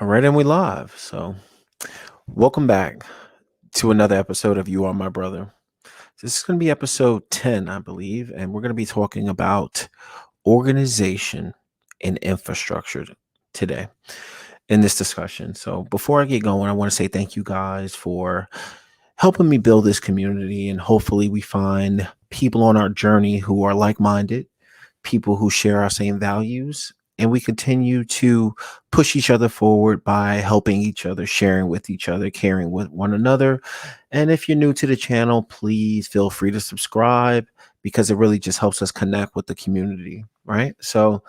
All right, and we live. So, welcome back to another episode of You Are My Brother. This is going to be episode 10, I believe, and we're going to be talking about organization and infrastructure today in this discussion. So, before I get going, I want to say thank you guys for helping me build this community, and hopefully, we find people on our journey who are like minded, people who share our same values, and we continue to push each other forward by helping each other, sharing with each other, caring with one another. And if you're new to the channel, please feel free to subscribe because it really just helps us connect with the community, right? So,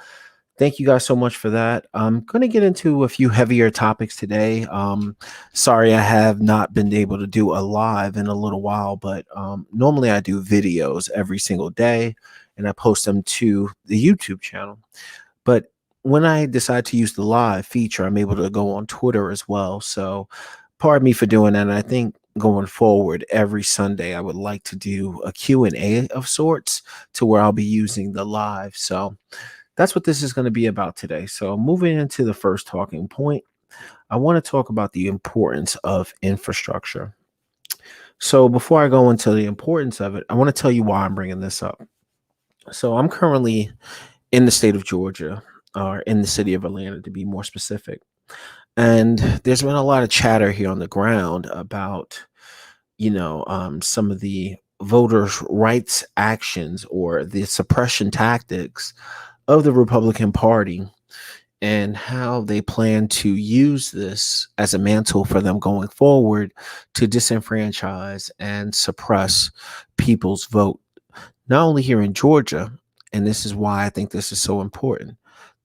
thank you guys so much for that. I'm going to get into a few heavier topics today. Sorry, I have not been able to do a live in a little while, but normally I do videos every single day and I post them to the YouTube channel. But when I decide to use the live feature, I'm able to go on Twitter as well. So pardon me for doing that. And I think going forward, every Sunday, I would like to do a Q&A of sorts to where I'll be using the live. So that's what this is going to be about today. So, moving into the first talking point, I want to talk about the importance of infrastructure. So, before I go into the importance of it, I want to tell you why I'm bringing this up. So, I'm currently in the state of Georgia, or in the city of Atlanta to be more specific. And there's been a lot of chatter here on the ground about, some of the voters' rights actions or the suppression tactics of the Republican Party and how they plan to use this as a mantle for them going forward to disenfranchise and suppress people's vote, not only here in Georgia, and this is why I think this is so important.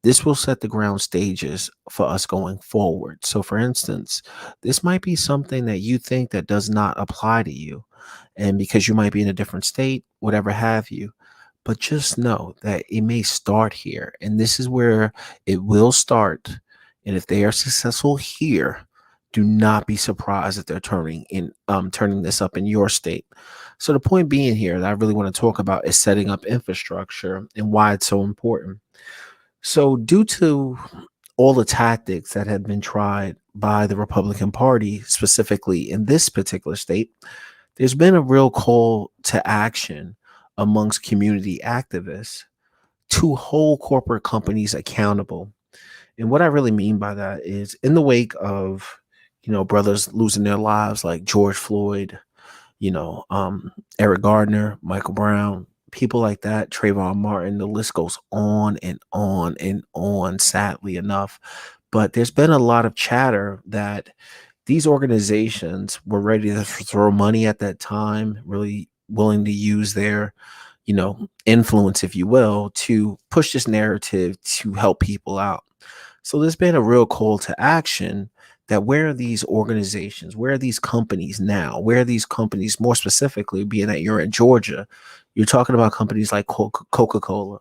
This will set the ground stages for us going forward. So, for instance, this might be something that you think that does not apply to you, and because you might be in a different state, whatever have you, but just know that it may start here. And this is where it will start. And if they are successful here, do not be surprised if they're turning this up in your state. So the point being here that I really want to talk about is setting up infrastructure and why it's so important. So due to all the tactics that have been tried by the Republican Party, specifically in this particular state, there's been a real call to action amongst community activists to hold corporate companies accountable. And what I really mean by that is in the wake of, brothers losing their lives like George Floyd, Eric Gardner, Michael Brown, people like that, Trayvon Martin, the list goes on and on and on, sadly enough. But there's been a lot of chatter that these organizations were ready to throw money at that time, really willing to use their, influence, if you will, to push this narrative to help people out. So there's been a real call to action that where are these organizations, where are these companies now? Where are these companies, more specifically, being that you're in Georgia, you're talking about companies like Coca-Cola.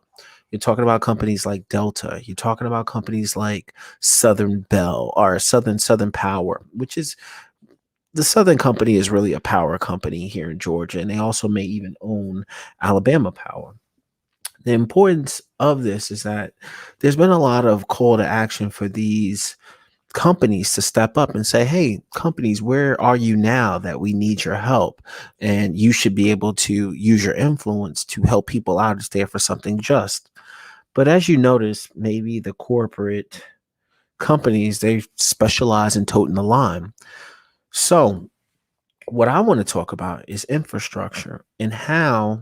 You're talking about companies like Delta. You're talking about companies like Southern Bell or Southern Power, which is the Southern Company is really a power company here in Georgia, and they also may even own Alabama Power. The importance of this is that there's been a lot of call to action for these companies to step up and say, hey, companies, where are you now that we need your help? And you should be able to use your influence to help people out and stand for something just. But as you notice, maybe the corporate companies, they specialize in toting the line. So what I want to talk about is infrastructure and how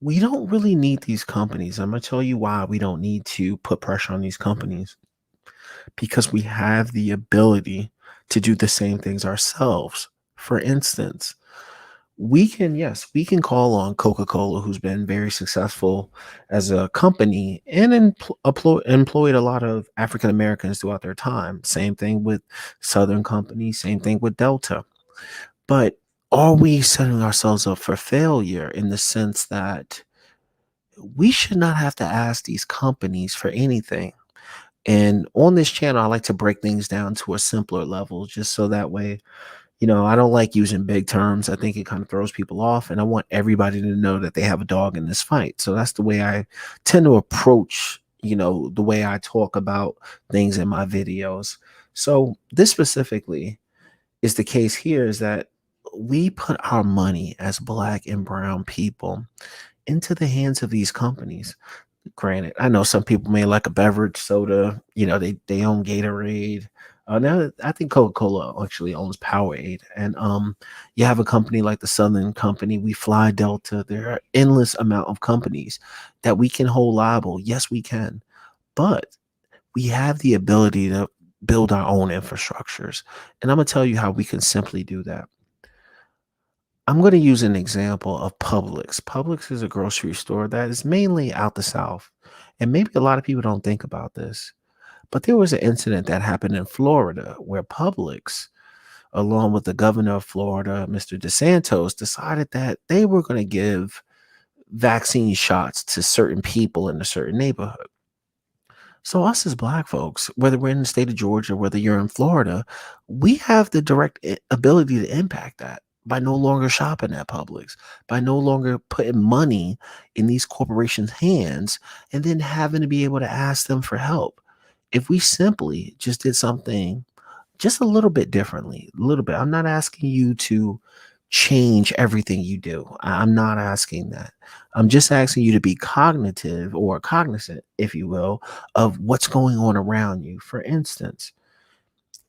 we don't really need these companies. I'm going to tell you why we don't need to put pressure on these companies, because we have the ability to do the same things ourselves. For instance, we can call on Coca-Cola, who's been very successful as a company and employed a lot of African Americans throughout their time. Same thing with Southern Company, same thing with Delta. But are we setting ourselves up for failure in the sense that we should not have to ask these companies for anything? And on this channel, I like to break things down to a simpler level, just so that way, I don't like using big terms. I think it kind of throws people off, and I want everybody to know that they have a dog in this fight. So that's the way I tend to approach the way I talk about things in my videos. So this specifically is the case here is that we put our money as black and brown people into the hands of these companies. Granted, I know some people may like a beverage soda. They own Gatorade. Now I think Coca-Cola actually owns Powerade, and you have a company like the Southern Company. We fly Delta. There are endless amount of companies that we can hold liable. Yes, we can, but we have the ability to build our own infrastructures, and I'm gonna tell you how we can simply do that. I'm going to use an example of Publix. Publix is a grocery store that is mainly out the South. And maybe a lot of people don't think about this, but there was an incident that happened in Florida where Publix, along with the governor of Florida, Mr. DeSantos, decided that they were going to give vaccine shots to certain people in a certain neighborhood. So us as black folks, whether we're in the state of Georgia, whether you're in Florida, we have the direct ability to impact that by no longer shopping at Publix, by no longer putting money in these corporations' hands and then having to be able to ask them for help. If we simply just did something just a little bit differently, a little bit. I'm not asking you to change everything you do. I'm not asking that. I'm just asking you to be cognitive or cognizant, if you will, of what's going on around you. For instance,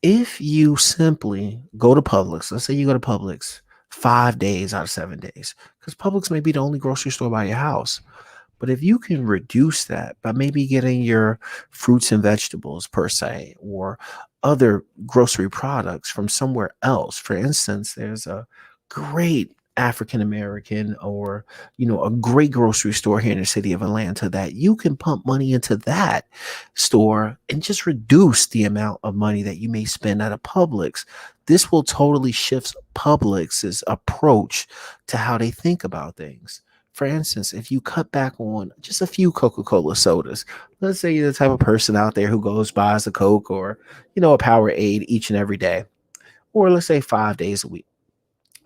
if you simply go to Publix, let's say you go to Publix 5 days out of 7 days, because Publix may be the only grocery store by your house. But if you can reduce that by maybe getting your fruits and vegetables per se, or other grocery products from somewhere else. For instance, there's a great African American or a great grocery store here in the city of Atlanta that you can pump money into that store and just reduce the amount of money that you may spend at a Publix. This will totally shift Publix's approach to how they think about things. For instance, if you cut back on just a few Coca-Cola sodas, let's say you're the type of person out there who goes buys a Coke or a Powerade each and every day, or let's say 5 days a week,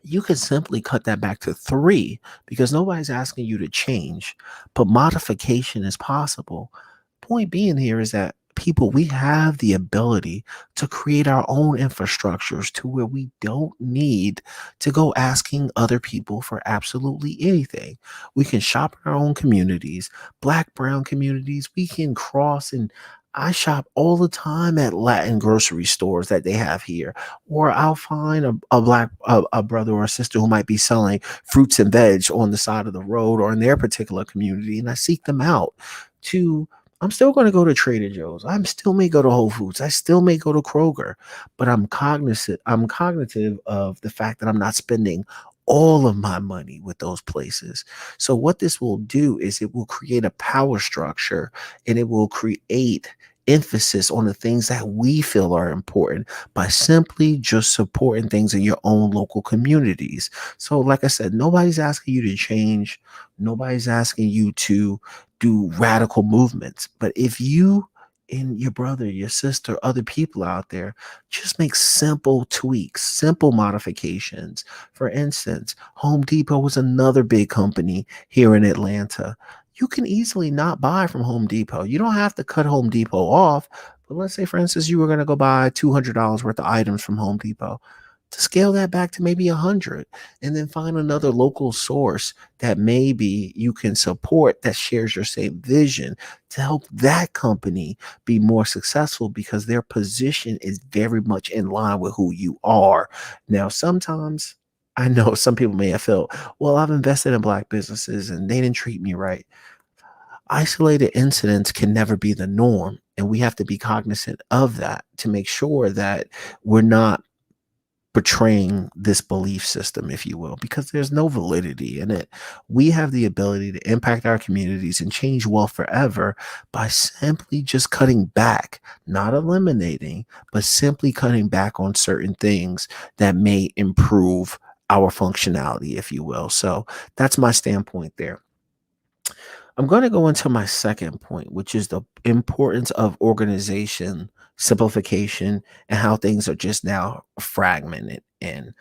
you can simply cut that back to three because nobody's asking you to change, but modification is possible. Point being here is that people, we have the ability to create our own infrastructures to where we don't need to go asking other people for absolutely anything. We can shop in our own communities, black, brown communities. We can cross, and I shop all the time at Latin grocery stores that they have here, or I'll find a black a brother or a sister who might be selling fruits and veg on the side of the road or in their particular community, and I seek them out to. I'm still going to go to Trader Joe's. I'm still may go to Whole Foods. I still may go to Kroger, but I'm cognizant. I'm cognitive of the fact that I'm not spending all of my money with those places. So what this will do is it will create a power structure, and it will create emphasis on the things that we feel are important by simply just supporting things in your own local communities. So, like I said, nobody's asking you to change, nobody's asking you to do radical movements. But if you and your brother, your sister, other people out there just make simple tweaks, simple modifications. For instance, Home Depot was another big company here in Atlanta. You can easily not buy from Home Depot. You don't have to cut Home Depot off. But let's say, for instance, you were going to go buy $200 worth of items from Home Depot. To scale that back to maybe 100, and then find another local source that maybe you can support that shares your same vision to help that company be more successful because their position is very much in line with who you are. Now, sometimes I know some people may have felt, well, I've invested in black businesses and they didn't treat me right. Isolated incidents can never be the norm. And we have to be cognizant of that to make sure that we're not betraying this belief system, if you will, because there's no validity in it. We have the ability to impact our communities and change wealth forever by simply just cutting back, not eliminating, but simply cutting back on certain things that may improve our functionality, if you will. So that's my standpoint there. I'm going to go into my second point, which is the importance of organization, simplification, and how things are just now fragmented. And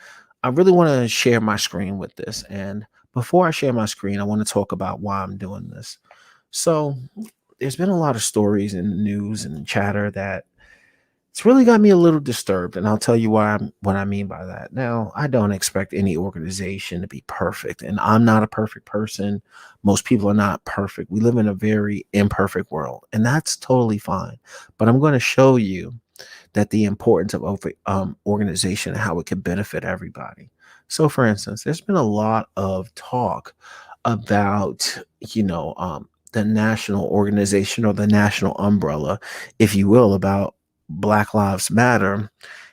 I really want to share my screen with this. And before I share my screen, I want to talk about why I'm doing this. So there's been a lot of stories in the news and chatter that it's really got me a little disturbed, and I'll tell you what I mean by that. Now, I don't expect any organization to be perfect, and I'm not a perfect person. Most people are not perfect. We live in a very imperfect world, and that's totally fine. But I'm going to show you that the importance of organization and how it can benefit everybody. So, for instance, there's been a lot of talk about, the national organization or the national umbrella, if you will, about Black Lives Matter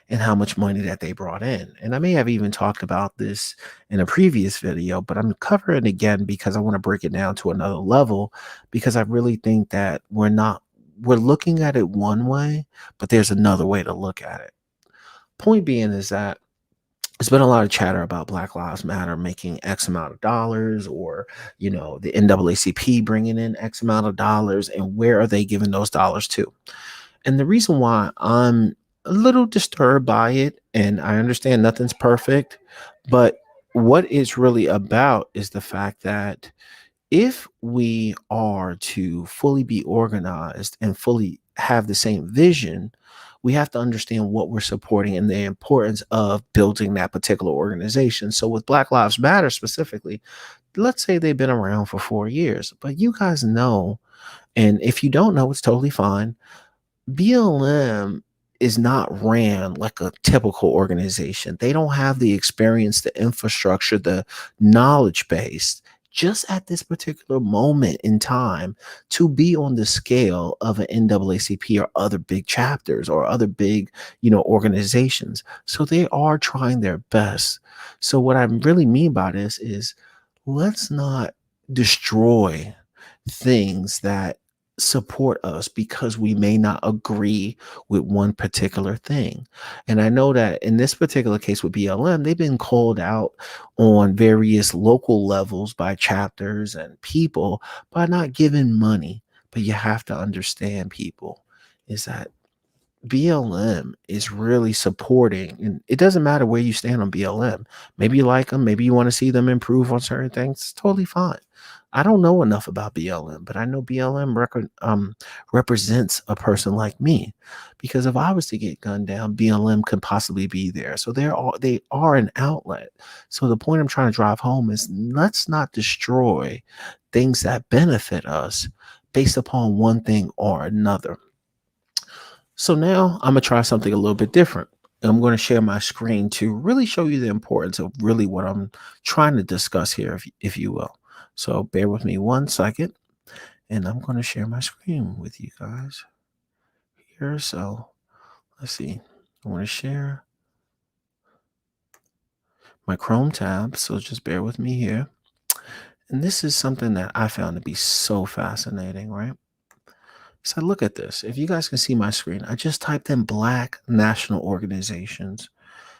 and how much money that they brought in. And I may have even talked about this in a previous video, but I'm covering it again because I want to break it down to another level because I really think that we're looking at it one way, but there's another way to look at it. Point being is that there's been a lot of chatter about Black Lives Matter making X amount of dollars, or the NAACP bringing in X amount of dollars, and where are they giving those dollars to? And the reason why I'm a little disturbed by it, and I understand nothing's perfect, but what it's really about is the fact that if we are to fully be organized and fully have the same vision, we have to understand what we're supporting and the importance of building that particular organization. So, with Black Lives Matter specifically, let's say they've been around for 4 years, but you guys know, and if you don't know, it's totally fine. BLM is not ran like a typical organization. They don't have the experience, the infrastructure, the knowledge base just at this particular moment in time to be on the scale of an NAACP or other big chapters or other big, organizations. So they are trying their best. So what I really mean by this is, let's not destroy things that support us because we may not agree with one particular thing. And I know that in this particular case with BLM, they've been called out on various local levels by chapters and people by not giving money. But you have to understand, people, is that BLM is really supporting, and it doesn't matter where you stand on BLM. Maybe you like them, maybe you want to see them improve on certain things. It's totally fine. I don't know enough about BLM, but I know BLM represents a person like me, because if I was to get gunned down, BLM could possibly be there. So they are an outlet. So the point I'm trying to drive home is, let's not destroy things that benefit us based upon one thing or another. So now I'm going to try something a little bit different. I'm going to share my screen to really show you the importance of really what I'm trying to discuss here, if you will. So bear with me 1 second, and I'm going to share my screen with you guys here. So let's see. I want to share my Chrome tab. So just bear with me here. And this is something that I found to be so fascinating, right? So look at this. If you guys can see my screen, I just typed in Black national organizations.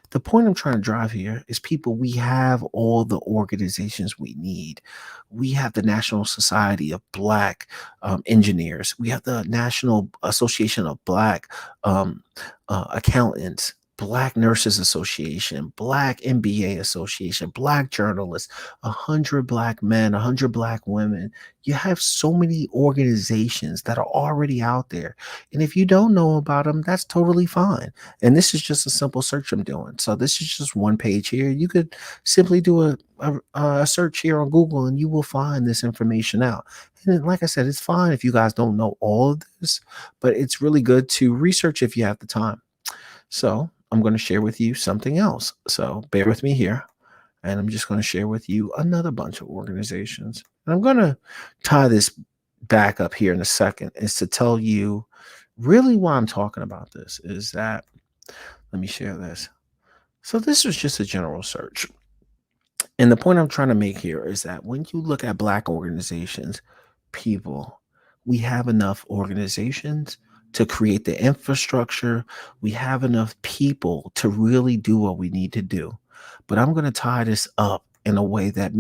The point I'm trying to drive here is, people, we have all the organizations we need. We have the National Society of Black Engineers. We have the National Association of Black Accountants, Black Nurses Association, Black MBA Association, Black Journalists, 100 Black men, 100 Black women. You have so many organizations that are already out there. And if you don't know about them, that's totally fine. And this is just a simple search I'm doing. So this is just one page here. You could simply do a search here on Google, and you will find this information out. And like I said, it's fine if you guys don't know all of this, but it's really good to research if you have the time. So I'm going to share with you something else. So bear with me here. And I'm just going to share with you another bunch of organizations. And I'm going to tie this back up here in a second, is to tell you really why I'm talking about this is that, let me share this. So this was just a general search. And the point I'm trying to make here is that when you look at Black organizations, people, we have enough organizations to create the infrastructure. We have enough people to really do what we need to do. But I'm going to tie this up in a way that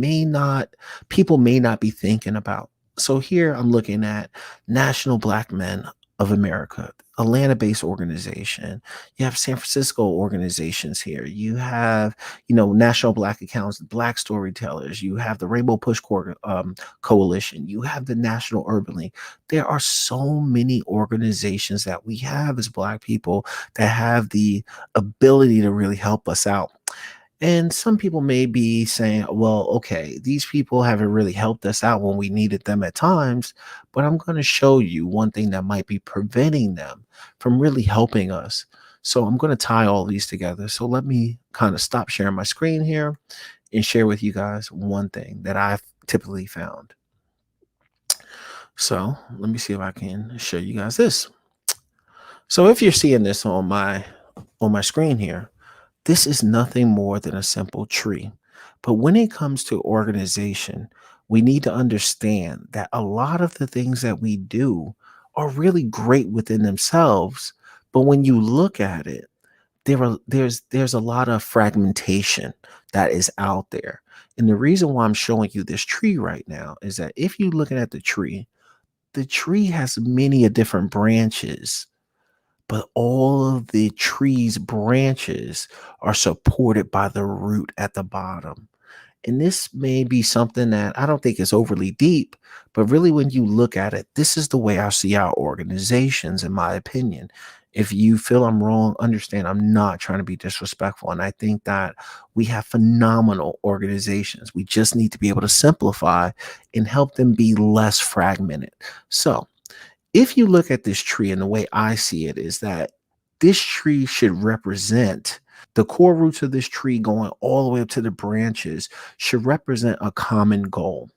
people may not be thinking about. So here I'm looking at National Black Men of America. Atlanta-based organization. You have San Francisco organizations here. You have, National Black Accounts, Black Storytellers. You have the Rainbow Push Coalition. You have the National Urban League. There are so many organizations that we have as Black people that have the ability to really help us out. And some people may be saying, well, okay, these people haven't really helped us out when we needed them at times, but I'm going to show you one thing that might be preventing them from really helping us. So I'm going to tie all these together. So let me kind of stop sharing my screen here and share with you guys one thing that I've typically found. So let me see if I can show you guys this. So if you're seeing this on my screen here, this is nothing more than a simple tree. But when it comes to organization, we need to understand that a lot of the things that we do are really great within themselves. But when you look at it, there's a lot of fragmentation that is out there. And the reason why I'm showing you this tree right now is that if you're looking at the tree has many a different branches, but all of the tree's branches are supported by the root at the bottom. And this may be something that I don't think is overly deep, but really when you look at it, this is the way I see our organizations, in my opinion. If you feel I'm wrong, understand I'm not trying to be disrespectful. And I think that we have phenomenal organizations. We just need to be able to simplify and help them be less fragmented. So, if you look at this tree, and the way I see it is that this tree should represent the core roots of this tree going all the way up to the branches should represent a common goal.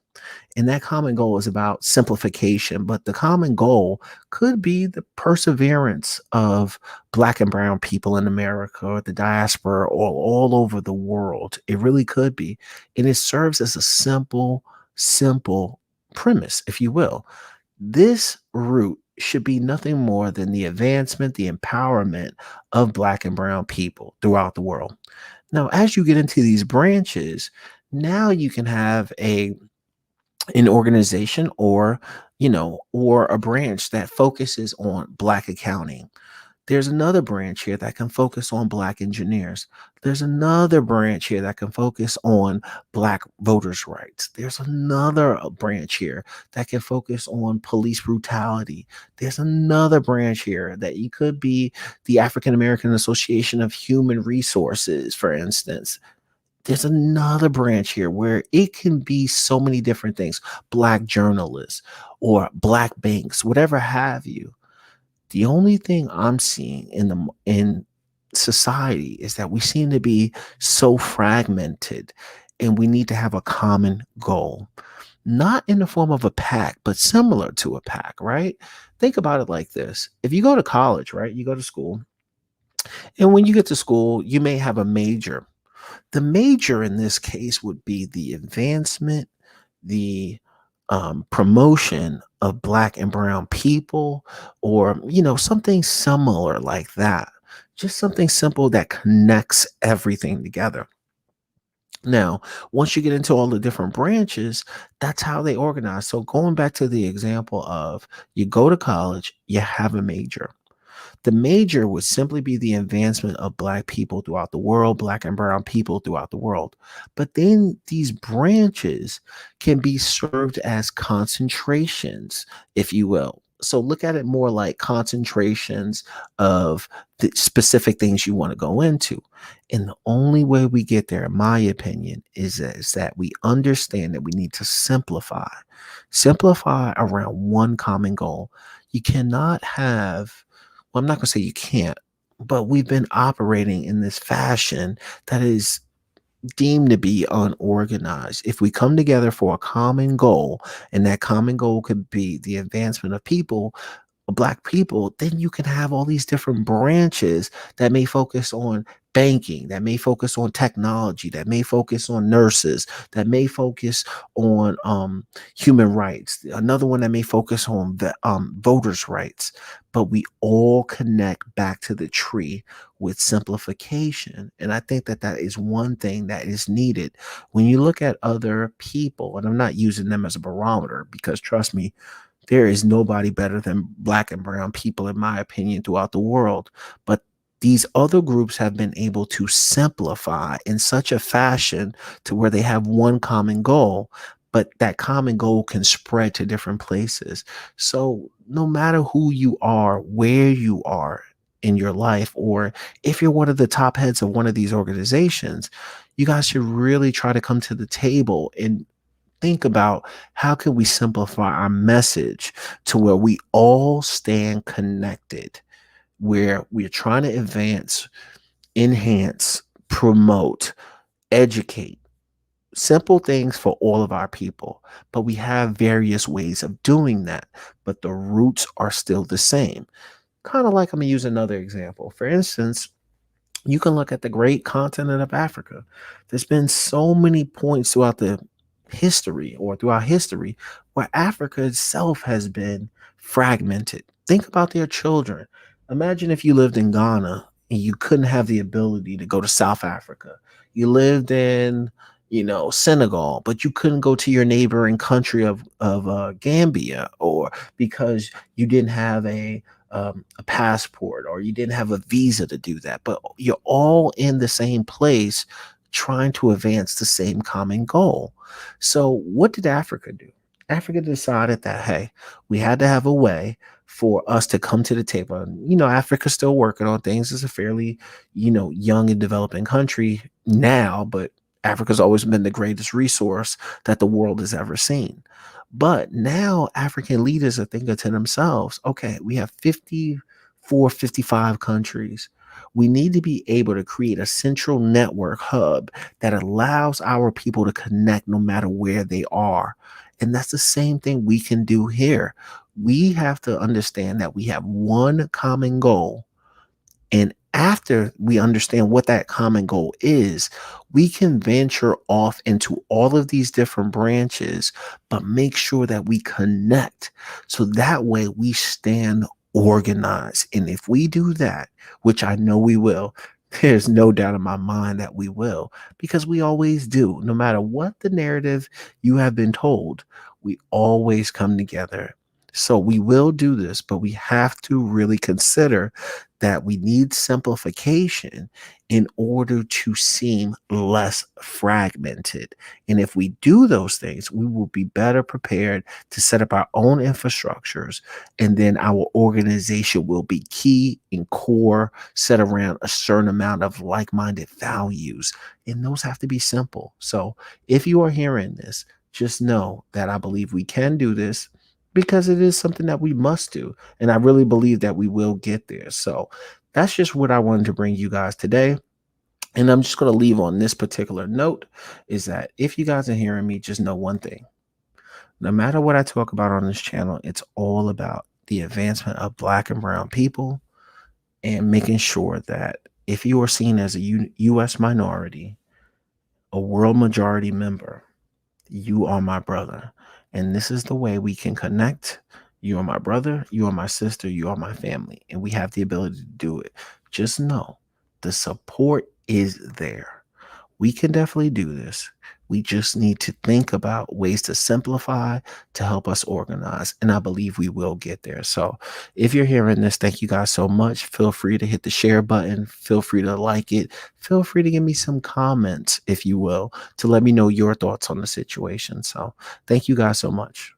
And that common goal is about simplification, but the common goal could be the perseverance of Black and brown people in America or the diaspora or all over the world. It really could be. And it serves as a simple premise, if you will. This root should be nothing more than the advancement, the empowerment of Black and brown people throughout the world. Now, as you get into these branches, now you can have an organization or a branch that focuses on Black accounting. There's another branch here that can focus on Black engineers. There's another branch here that can focus on Black voters' rights. There's another branch here that can focus on police brutality. There's another branch here that you could be the African American Association of Human Resources, for instance. There's another branch here where it can be so many different things, Black journalists or Black banks, whatever have you. The only thing I'm seeing in society is that we seem to be so fragmented, and we need to have a common goal. Not in the form of a pack, but similar to a pack, right? Think about it like this. If you go to college, right? You go to school, and when you get to school, you may have a major. The major in this case would be the advancement, the promotion of Black and brown people, or something similar like that. Just something simple that connects everything together. Now, once you get into all the different branches, that's how they organize. So going back to the example of you go to college, you have a major. The major would simply be the advancement of Black people throughout the world, Black and brown people throughout the world. But then these branches can be served as concentrations, if you will. So look at it more like concentrations of the specific things you want to go into. And the only way we get there, in my opinion, is that we understand that we need to simplify around one common goal. You cannot have, well, I'm not going to say you can't, but we've been operating in this fashion that is deemed to be unorganized. If we come together for a common goal, and that common goal could be the advancement of people, Black people, then you can have all these different branches that may focus on banking, that may focus on technology, that may focus on nurses, that may focus on human rights, another one that may focus on voters' rights. But we all connect back to the tree with simplification. And I think that that is one thing that is needed when you look at other people. And I'm not using them as a barometer because trust me, There is nobody better than black and brown people, in my opinion, throughout the world. But these other groups have been able to simplify in such a fashion to where they have one common goal, but that common goal can spread to different places. So no matter who you are, where you are in your life, or if you're one of the top heads of one of these organizations, you guys should really try to come to the table and think about how can we simplify our message to where we all stand connected, where we're trying to advance, enhance, promote, educate, simple things for all of our people. But we have various ways of doing that, but the roots are still the same. Kind of like, I'm going to use another example. For instance, you can look at the great continent of Africa. There's been so many points throughout the history or throughout history where Africa itself has been fragmented. Think about their children. Imagine if you lived in Ghana and you couldn't have the ability to go to South Africa. You lived in, Senegal, but you couldn't go to your neighboring country of Gambia, or because you didn't have a passport or you didn't have a visa to do that, but you're all in the same place trying to advance the same common goal. So, what did Africa do? Africa decided that, hey, we had to have a way for us to come to the table. And, Africa's still working on things. It's a fairly, young and developing country now, but Africa's always been the greatest resource that the world has ever seen. But now African leaders are thinking to themselves, okay, we have 54, 55 countries. We need to be able to create a central network hub that allows our people to connect no matter where they are. And that's the same thing we can do here. We have to understand that we have one common goal, and after we understand what that common goal is, we can venture off into all of these different branches, but make sure that we connect. So that way we stand organized. And if we do that, which I know we will, there's no doubt in my mind that we will, because we always do. No matter what the narrative you have been told, we always come together. So we will do this, but we have to really consider that we need simplification in order to seem less fragmented. And if we do those things, we will be better prepared to set up our own infrastructures. And then our organization will be key and core, set around a certain amount of like minded values. And those have to be simple. So if you are hearing this, just know that I believe we can do this because it is something that we must do. And I really believe that we will get there. So that's just what I wanted to bring you guys today. And I'm just going to leave on this particular note is that if you guys are hearing me, just know one thing. No matter what I talk about on this channel, it's all about the advancement of black and brown people and making sure that if you are seen as a U.S. minority, a world majority member, you are my brother. And this is the way we can connect. You are my brother. You are my sister. You are my family. And we have the ability to do it. Just know the support is there. We can definitely do this. We just need to think about ways to simplify to help us organize. And I believe we will get there. So if you're hearing this, thank you guys so much. Feel free to hit the share button. Feel free to like it. Feel free to give me some comments, if you will, to let me know your thoughts on the situation. So thank you guys so much.